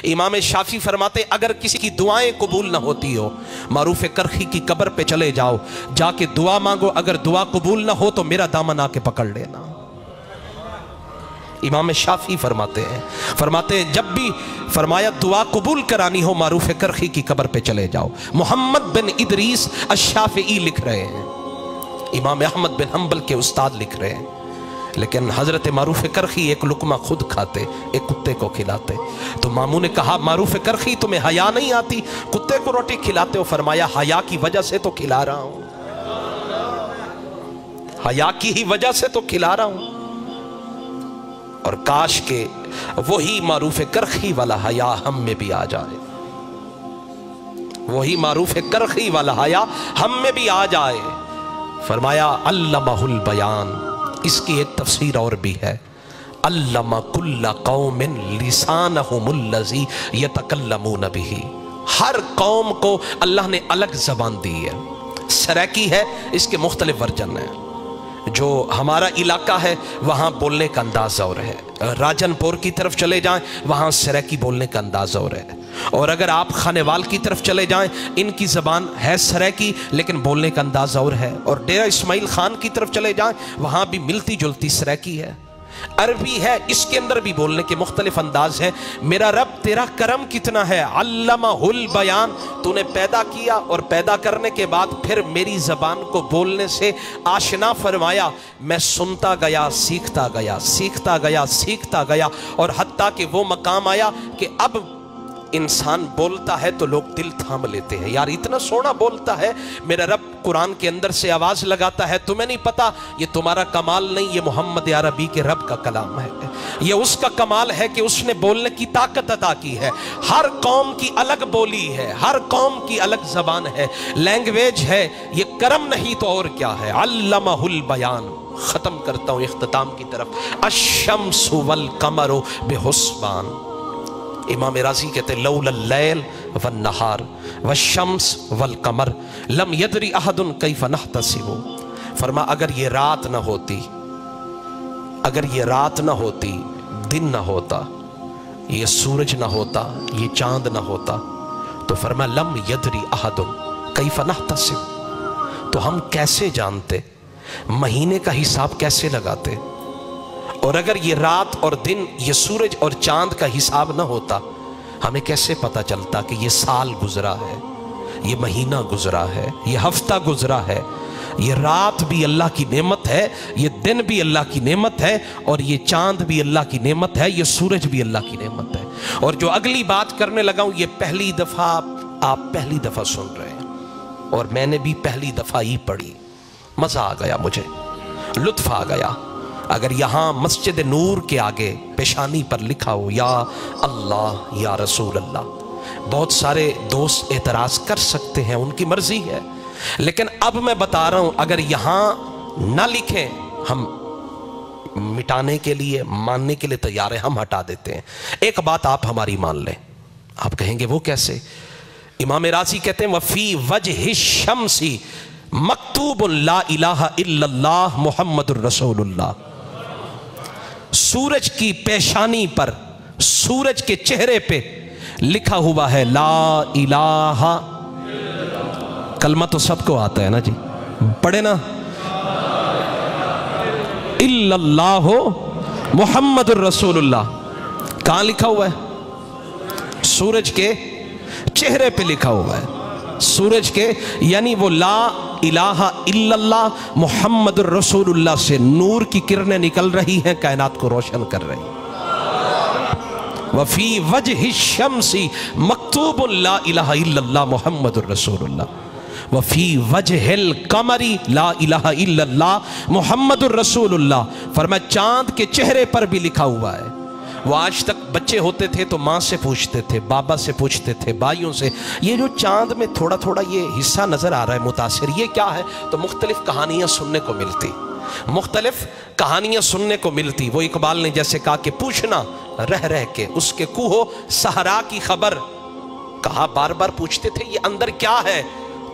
امام شافعی فرماتے اگر کسی کی دعائیں قبول نہ ہوتی ہو معروف کرخی کی قبر پہ چلے جاؤ، جا کے دعا مانگو، اگر دعا قبول نہ ہو تو میرا دامن آ کے پکڑ لینا۔ امام شافعی فرماتے ہیں جب بھی فرمایا دعا قبول کرانی ہو معروف کرخی کی قبر پہ چلے جاؤ۔ محمد بن ادریس الشافعی لکھ رہے ہیں، امام احمد بن حنبل کے استاد لکھ رہے ہیں، لیکن حضرت معروف کرخی ایک لقمہ خود کھاتے، ایک کتے کو کھلاتے۔ تو ماموں نے کہا معروف کرخی تمہیں حیا نہیں آتی، کتے کو روٹی کھلاتے ہو؟ فرمایا حیا کی وجہ سے تو کھلا رہا ہوں، حیا کی ہی وجہ سے تو کھلا رہا ہوں۔ اور کاش کہ وہی معروف کرخی والا حیا ہم میں بھی آ جائے، وہی معروف کرخی والا حیا ہم میں بھی آ جائے۔ فرمایا علمہ البیان، اس کی ایک تفسیر اور بھی ہے، علم کل قوم لسانہم الذی یتکلمون بہ، ہر قوم کو اللہ نے الگ زبان دی ہے۔ سریکی ہے، اس کے مختلف ورژن ہیں، جو ہمارا علاقہ ہے وہاں بولنے کا انداز اور ہے، راجن پور کی طرف چلے جائیں وہاں سریکی بولنے کا انداز اور ہے، اور اگر آپ خانیوال کی طرف چلے جائیں ان کی زبان ہے سریکی لیکن بولنے کا انداز اور ہے، اور ڈیرہ اسماعیل خان کی طرف چلے جائیں وہاں بھی ملتی جلتی سریکی ہے، عربی ہے، اس کے اندر بھی بولنے کے مختلف انداز ہیں۔ میرا رب تیرا کرم کتنا ہے، علمہ البیان، تو نے پیدا کیا اور پیدا کرنے کے بعد پھر میری زبان کو بولنے سے آشنا فرمایا، میں سنتا گیا، سیکھتا گیا، سیکھتا گیا، سیکھتا گیا، اور حتیٰ کہ وہ مقام آیا کہ اب انسان بولتا ہے تو لوگ دل تھام لیتے ہیں، یار اتنا سونا بولتا ہے میرا رب، قرآن کے اندر سے آواز لگاتا ہے، تمہیں نہیں پتا یہ تمہارا کمال نہیں، یہ محمد عربی کے رب کا کلام ہے، یہ اس کا کمال ہے کہ اس نے بولنے کی طاقت عطا کی ہے۔ ہر قوم کی الگ بولی ہے، ہر قوم کی الگ زبان ہے، لینگویج ہے، یہ کرم نہیں تو اور کیا ہے۔ علمہ البیان، ختم کرتا ہوں اختتام کی طرف، الشمس والقمر بحسبان، امام راضی کہتے ہیں لولا اللیل والنہار والشمس والقمر لم یدری احد کیف نحتسب، فرما اگر یہ رات نہ ہوتی، اگر یہ رات نہ ہوتی، دن نہ ہوتا، یہ سورج نہ ہوتا، یہ چاند نہ ہوتا، تو فرما لم یدری احد کیف نحتسب، تو ہم کیسے جانتے، مہینے کا حساب کیسے لگاتے، اور اگر یہ رات اور دن، یہ سورج اور چاند کا حساب نہ ہوتا، ہمیں کیسے پتا چلتا کہ یہ سال گزرا ہے، یہ مہینہ گزرا ہے، یہ ہفتہ گزرا ہے، یہ رات بھی اللہ کی نعمت ہے، یہ دن بھی اللہ کی نعمت ہے، اور یہ چاند بھی اللہ کی نعمت ہے، یہ سورج بھی اللہ کی نعمت ہے۔ اور جو اگلی بات کرنے لگا ہوں یہ پہلی دفعہ آپ پہلی دفعہ سن رہے ہیں، اور میں نے بھی پہلی دفعہ ہی پڑھی، مزہ آ گیا، مجھے لطف آ گیا۔ اگر یہاں مسجد نور کے آگے پیشانی پر لکھا ہو یا اللہ یا رسول اللہ، بہت سارے دوست اعتراض کر سکتے ہیں، ان کی مرضی ہے، لیکن اب میں بتا رہا ہوں اگر یہاں نہ لکھیں ہم مٹانے کے لیے، ماننے کے لیے تیار ہیں، ہم ہٹا دیتے ہیں۔ ایک بات آپ ہماری مان لیں، آپ کہیں گے وہ کیسے؟ امام راضی کہتے ہیں وفی وجہ الشمس مکتوب لا الہ الا اللہ محمد الرسول اللہ، سورج کی پیشانی پر، سورج کے چہرے پہ لکھا ہوا ہے لا الہ، کلمہ تو سب کو آتا ہے نا جی، پڑھے نا، الا اللہ محمد الرسول اللہ، کہاں لکھا ہوا ہے؟ سورج کے چہرے پہ لکھا ہوا ہے، سورج کے، یعنی وہ لا الہ الا اللہ محمد الرسول اللہ سے نور کی کرنیں نکل رہی ہیں، کائنات کو روشن کر رہی ہیں۔ وفی وجہ الشمس مکتوب لا الہ الا اللہ محمد الرسول اللہ، وفی وجہ القمر لا الہ الا اللہ محمد الرسول اللہ، فرمایا چاند کے چہرے پر بھی لکھا ہوا ہے۔ وہ آج تک بچے ہوتے تھے تو ماں سے پوچھتے تھے، بابا سے پوچھتے تھے، بھائیوں سے، یہ جو چاند میں تھوڑا تھوڑا یہ حصہ نظر آ رہا ہے متاثر، یہ کیا ہے؟ تو مختلف کہانیاں سننے کو ملتی، مختلف کہانیاں سننے کو ملتی۔ وہ اقبال نے جیسے کہا کہ پوچھنا رہ رہ کے اس کے کوہ صحرا کی خبر، کہا بار بار پوچھتے تھے یہ اندر کیا ہے؟